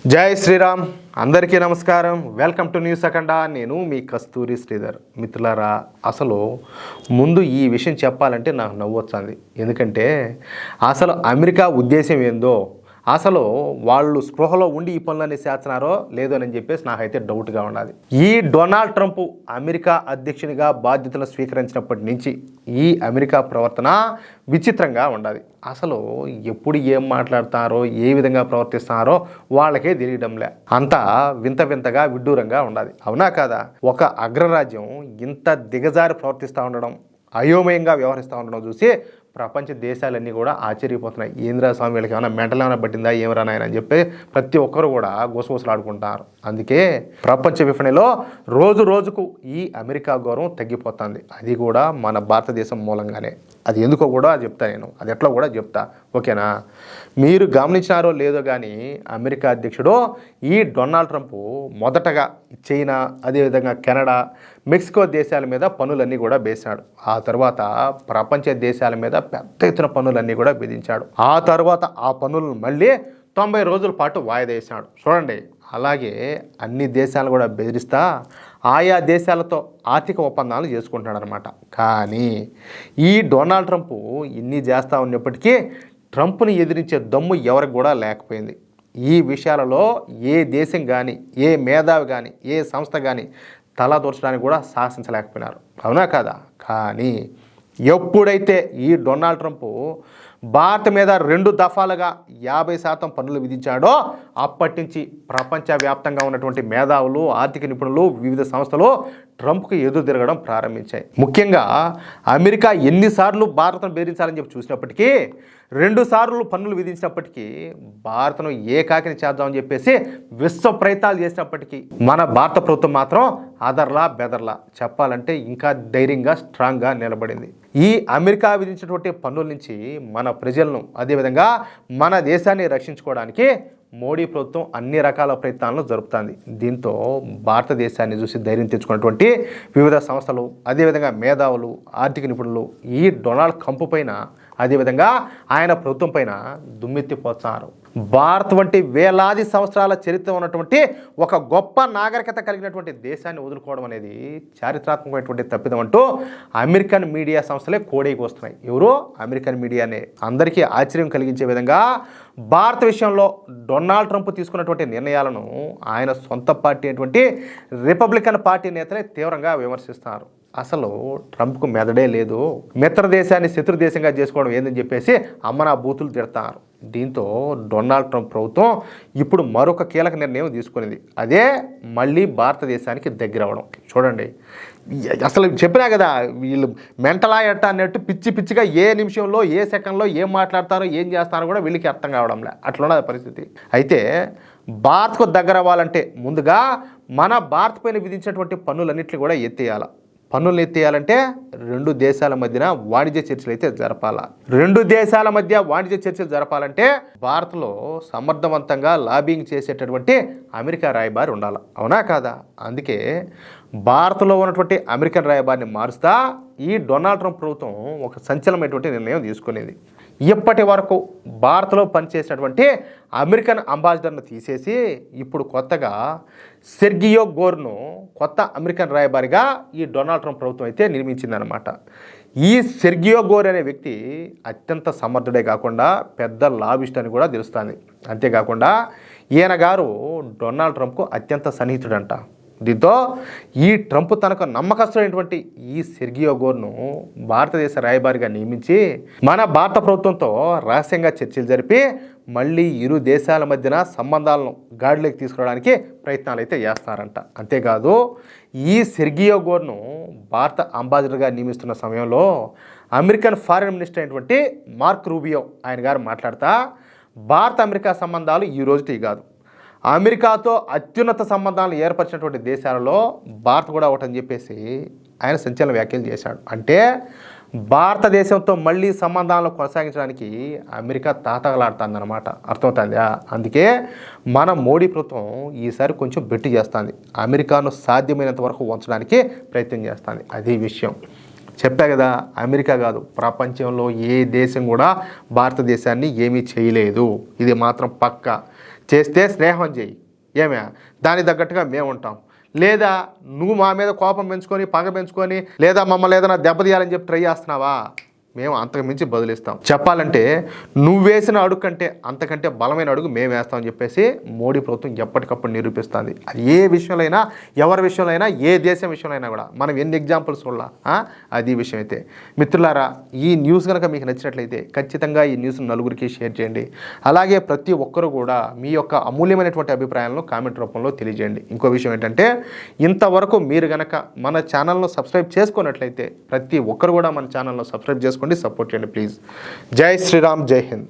జై శ్రీరామ్. అందరికీ నమస్కారం. వెల్కమ్ టు న్యూస్ అఖండ. నేను మీ కస్తూరి శ్రీధర్. మిత్రులారా, అసలు ముందు ఈ విషయం చెప్పాలంటే నాకు నవ్వొచ్చింది. ఎందుకంటే అసలు అమెరికా ఉద్దేశం ఏందో, అసలు వాళ్ళు స్పృహలో ఉండి ఈ పనులన్నీ చేస్తున్నారో లేదో అని చెప్పేసి నాకైతే డౌట్గా ఉన్నది. ఈ డొనాల్డ్ ట్రంప్ అమెరికా అధ్యక్షునిగా బాధ్యతలు స్వీకరించినప్పటి నుంచి ఈ అమెరికా ప్రవర్తన విచిత్రంగా ఉన్నది. అసలు ఎప్పుడు ఏం మాట్లాడుతున్నారో, ఏ విధంగా ప్రవర్తిస్తున్నారో వాళ్ళకే తెలియడంలే. అంతా వింత వింతగా విడ్డూరంగా ఉన్నది. అవునా కాదా? ఒక అగ్రరాజ్యం ఇంత దిగజారి ప్రవర్తిస్తూ ఉండడం, అయోమయంగా వ్యవహరిస్తూ ఉండడం చూసి ప్రపంచ దేశాలన్నీ కూడా ఆశ్చర్యపోతున్నాయి. ఏంద్రా స్వామి, వీళ్ళకి ఏమైనా మెంటల్ ఏమైనా పట్టిందా, ఏమరా నాయన అని చెప్పి ప్రతి ఒక్కరు కూడా గుసగుసలాడుకుంటారు. అందుకే ప్రపంచ విపణిలో రోజు రోజుకు ఈ అమెరికా గౌరవం తగ్గిపోతుంది. అది కూడా మన భారతదేశం మూలంగానే. అది ఎందుకో కూడా చెప్తా, నేను అది ఎట్లా కూడా చెప్తా. ఓకేనా? మీరు గమనించినారో లేదో కానీ అమెరికా అధ్యక్షుడు ఈ డొనాల్డ్ ట్రంప్ మొదటగా చైనా, అదేవిధంగా కెనడా, మెక్సికో దేశాల మీద పన్నులన్నీ కూడా వేశాడు. ఆ తర్వాత ప్రపంచ దేశాల మీద పెద్ద ఎత్తున పన్నులన్నీ కూడా విధించాడు. ఆ తర్వాత ఆ పన్నులను మళ్ళీ 90 రోజుల పాటు వాయిదా వేశాడు. చూడండి, అలాగే అన్ని దేశాలను కూడా బెదిరిస్తా ఆయా దేశాలతో ఆర్థిక ఒప్పందాలు చేసుకుంటున్నాడు అనమాట. కానీ ఈ డొనాల్డ్ ట్రంప్ ఇన్ని చేస్తూ ఉన్నప్పటికీ ట్రంప్ని ఎదిరించే దమ్ము ఎవరికి కూడా లేకపోయింది. ఈ విషయాలలో ఏ దేశం కానీ, ఏ మేధావి కానీ, ఏ సంస్థ కానీ తల దూర్చడానికి కూడా సాహసించలేకపోయినారు. అవునా కదా? కానీ ఎప్పుడైతే ఈ డొనాల్డ్ ట్రంప్ భారత్ మీద 2 దఫాలుగా 50% పన్నులు విధించాడో అప్పటి నుంచి ప్రపంచవ్యాప్తంగా ఉన్నటువంటి మేధావులు, ఆర్థిక నిపుణులు, వివిధ సంస్థలు ట్రంప్కి ఎదురు తిరగడం ప్రారంభించాయి. ముఖ్యంగా అమెరికా ఎన్నిసార్లు భారత్ను బెదిరించాలని చెప్పి చూసినప్పటికీ, 2 సార్లు పన్నులు విధించినప్పటికీ, భారత్ను ఏకాకిని చేద్దామని చెప్పేసి విశ్వ ప్రయత్నాలు చేసినప్పటికీ మన భారత ప్రభుత్వం మాత్రం అదర్లా బెదర్లా, చెప్పాలంటే ఇంకా ధైర్యంగా స్ట్రాంగ్గా నిలబడింది. ఈ అమెరికా విధించినటువంటి పన్నుల నుంచి మన ప్రజలను, అదేవిధంగా మన దేశాన్ని రక్షించుకోవడానికి మోడీ ప్రభుత్వం అన్ని రకాల ప్రయత్నాలను జరుపుతుంది. దీంతో భారతదేశాన్ని చూసి ధైర్యం తెచ్చుకున్నటువంటి వివిధ సంస్థలు, అదేవిధంగా మేధావులు, ఆర్థిక నిపుణులు ఈ డొనాల్డ్ ట్రంప్ పైన, అదేవిధంగా ఆయన ప్రభుత్వం పైన దుమ్మెత్తిపోతున్నారు. భారత్ వంటి వేలాది సంవత్సరాల చరిత్ర ఉన్నటువంటి ఒక గొప్ప నాగరికత కలిగినటువంటి దేశాన్ని వదులుకోవడం అనేది చారిత్రాత్మకమైనటువంటి తప్పిదం అంటూ అమెరికన్ మీడియా సంస్థలే కోడైకి వస్తున్నాయి. ఎవరో అమెరికన్ మీడియానే. అందరికీ ఆశ్చర్యం కలిగించే విధంగా భారత విషయంలో డొనాల్డ్ ట్రంప్ తీసుకున్నటువంటి నిర్ణయాలను ఆయన సొంత పార్టీ అయినటువంటి రిపబ్లికన్ పార్టీ నేతలే తీవ్రంగా విమర్శిస్తున్నారు. అసలు ట్రంప్కు మెదడే లేదు, మిత్ర దేశాన్ని శత్రు దేశంగా చేసుకోవడం ఏందని చెప్పేసి అమ్మనా బూతులు తిడతారు. దీంతో డొనాల్డ్ ట్రంప్ ప్రభుత్వం ఇప్పుడు మరొక కీలక నిర్ణయం తీసుకునింది. అదే మళ్ళీ భారతదేశానికి దగ్గర అవ్వడం. చూడండి, అసలు చెప్పినా కదా, వీళ్ళు మెంటలా ఎట్ట అన్నట్టు పిచ్చి పిచ్చిగా ఏ నిమిషంలో, ఏ సెకండ్లో ఏం మాట్లాడతారో, ఏం చేస్తారో కూడా వీళ్ళకి అర్థం కావడంలే. అట్లున్నది పరిస్థితి. అయితే భారత్కు దగ్గర అవ్వాలంటే ముందుగా మన భారత్ పైన విధించినటువంటి పన్నులన్నింటినీ కూడా ఎత్తేయాలి. పన్నులు ఎత్తేయాలంటే 2 దేశాల మధ్యన వాణిజ్య చర్చలు అయితే జరపాలా. 2 దేశాల మధ్య వాణిజ్య చర్చలు జరపాలంటే భారత్లో సమర్థవంతంగా లాబింగ్ చేసేటటువంటి అమెరికా రాయబారి ఉండాలి. అవునా కాదా? అందుకే భారత్లో ఉన్నటువంటి అమెరికన్ రాయబారిని మారుస్తా ఈ డొనాల్డ్ ట్రంప్ ప్రభుత్వం ఒక సంచలనమైనటువంటి నిర్ణయం తీసుకునేది. ఇప్పటి వరకు భారత్లో పనిచేసినటువంటి అమెరికన్ అంబాసిడర్ను తీసేసి ఇప్పుడు కొత్తగా సెర్గియో గోర్ను కొత్త అమెరికన్ రాయబారిగా ఈ డొనాల్డ్ ట్రంప్ ప్రభుత్వం అయితే నియమించిందనమాట. ఈ సెర్గియో గోర్ అనే వ్యక్తి అత్యంత సమర్థుడే కాకుండా పెద్ద లాబిస్ట్ అని కూడా తెలుస్తుంది. అంతేకాకుండా ఈయన గారు డొనాల్డ్ ట్రంప్కు అత్యంత సన్నిహితుడంట. దీంతో ఈ ట్రంప్ తనకు నమ్మకస్తుడైనటువంటి ఈ సెర్గియో గోర్ను భారతదేశ రాయబారిగా నియమించి మన భారత ప్రభుత్వంతో రహస్యంగా చర్చలు జరిపి మళ్ళీ ఇరు దేశాల మధ్యన సంబంధాలను గాడిలోకి తీసుకురావడానికి ప్రయత్నాలు అయితే చేస్తారంట. అంతేకాదు, ఈ సెర్గియో గోర్ను భారత అంబాసిడర్గా నియమిస్తున్న సమయంలో అమెరికన్ ఫారిన్ మినిస్టర్ అయినటువంటి మార్క్ రూబియో ఆయన గారు మాట్లాడుతూ భారత అమెరికా సంబంధాలు ఈ రోజుటి కాదు, అమెరికాతో అత్యున్నత సంబంధాలను ఏర్పరిచినటువంటి దేశాలలో భారత్ కూడా ఒకటని చెప్పేసి ఆయన సంచలన వ్యాఖ్యలు చేశాడు. అంటే భారతదేశంతో మళ్ళీ సంబంధాలను కొనసాగించడానికి అమెరికా తాతగలాడుతుందన్నమాట. అర్థమవుతుందా? అందుకే మన మోడీ ప్రభుత్వం ఈసారి కొంచెం బెట్టి చేస్తుంది. అమెరికాను సాధ్యమైనంత వరకు ఉంచడానికి ప్రయత్నం చేస్తుంది. అది విషయం. చెప్పా కదా, అమెరికా కాదు, ప్రపంచంలో ఏ దేశం కూడా భారతదేశాన్ని ఏమీ చేయలేదు. ఇది మాత్రం పక్కా. చేస్తే స్నేహం చేయి, ఏమే దానికి తగ్గట్టుగా మేము ఉంటాం. లేదా నువ్వు మా మీద కోపం పెంచుకొని పగ పెంచుకొని లేదా మమ్మల్ని ఏదైనా దెబ్బతీయాలని చెప్పి ట్రై చేస్తున్నావా, మేము అంతకు మించి బదులిస్తాం. చెప్పాలంటే నువ్వు వేసిన అడుగు కంటే అంతకంటే బలమైన అడుగు మేము వేస్తామని చెప్పేసి మోడీ ప్రభుత్వం ఎప్పటికప్పుడు నిరూపిస్తుంది. అది ఏ విషయంలో అయినా, ఎవరి విషయంలో అయినా, ఏ దేశం విషయంలో అయినా కూడా మనం ఎన్ని ఎగ్జాంపుల్స్ చూడాలా, అది విషయం అయితే. మిత్రులారా, ఈ న్యూస్ కనుక మీకు నచ్చినట్లయితే ఖచ్చితంగా ఈ న్యూస్ను నలుగురికి షేర్ చేయండి. అలాగే ప్రతి ఒక్కరు కూడా మీ యొక్క అమూల్యమైనటువంటి అభిప్రాయాలను కామెంట్ రూపంలో తెలియజేయండి. ఇంకో విషయం ఏంటంటే, ఇంతవరకు మీరు కనుక మన ఛానల్ను సబ్స్క్రైబ్ చేసుకున్నట్లయితే ప్రతి ఒక్కరు కూడా మన ఛానల్ను సబ్స్క్రైబ్ చేసుకోండి, సపోర్ట్ చేయండి ప్లీజ్. జై శ్రీరామ్, జై హింద్.